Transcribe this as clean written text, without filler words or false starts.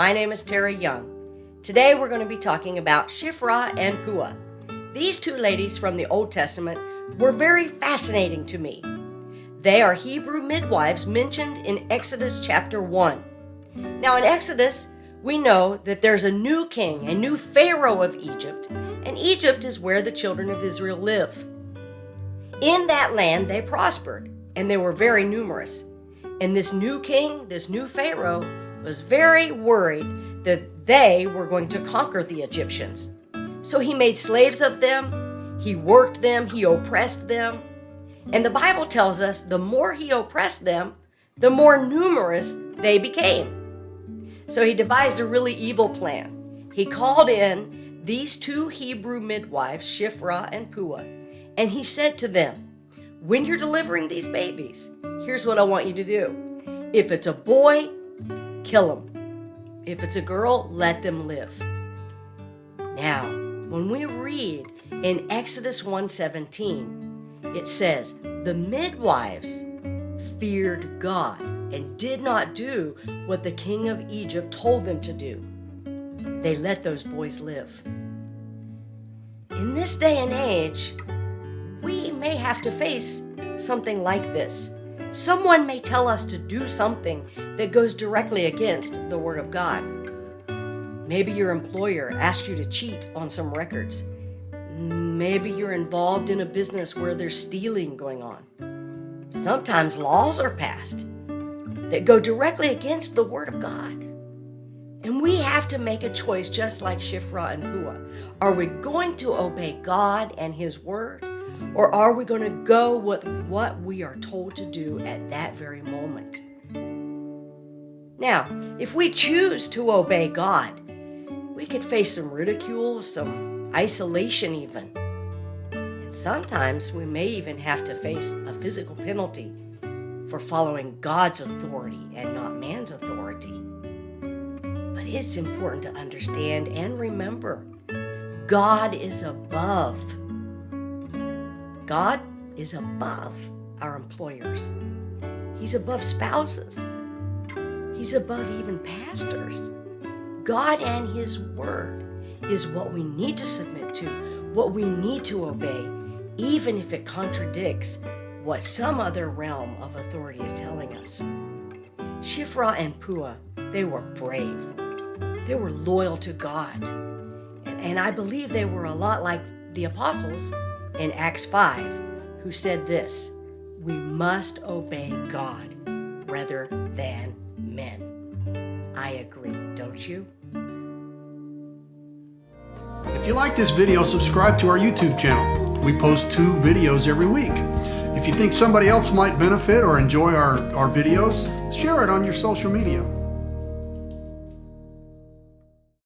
My name is Tara Young. Today we're going to be talking about Shiphra and Puah. These two ladies from the Old Testament were very fascinating to me. They are Hebrew midwives mentioned in Exodus chapter 1. Now in Exodus, we know that there's a new king, a new Pharaoh of Egypt, and Egypt is where the children of Israel live. In that land they prospered, and they were very numerous. And this new king, this new Pharaoh, was very worried that they were going to conquer the Egyptians. So he made slaves of them, he worked them, he oppressed them. And the Bible tells us the more he oppressed them, the more numerous they became. So he devised a really evil plan. He called in these two Hebrew midwives, Shiphra and Puah, and he said to them, when you're delivering these babies, here's what I want you to do. If it's a boy, kill him. If it's a girl, let them live. Now, when we read in Exodus 1:17, it says, the midwives feared God and did not do what the king of Egypt told them to do. They let those boys live. In this day and age, we may have to face something like this. Someone may tell us to do something that goes directly against the Word of God. Maybe your employer asks you to cheat on some records. Maybe you're involved in a business where there's stealing going on. Sometimes laws are passed that go directly against the Word of God. And we have to make a choice just like Shiphra and Puah. Are we going to obey God and His Word? Or are we going to go with what we are told to do at that very moment? Now, if we choose to obey God, we could face some ridicule, some isolation even. And sometimes we may even have to face a physical penalty for following God's authority and not man's authority. But it's important to understand and remember, God is above. God is above our employers. He's above spouses. He's above even pastors. God and His Word is what we need to submit to, what we need to obey, even if it contradicts what some other realm of authority is telling us. Shiphra and Puah, they were brave. They were loyal to God. And I believe they were a lot like the apostles in Acts 5, who said this, we must obey God rather than men. I agree, don't you? If you like this video, subscribe to our YouTube channel. We post 2 videos every week. If you think somebody else might benefit or enjoy our videos, share it on your social media.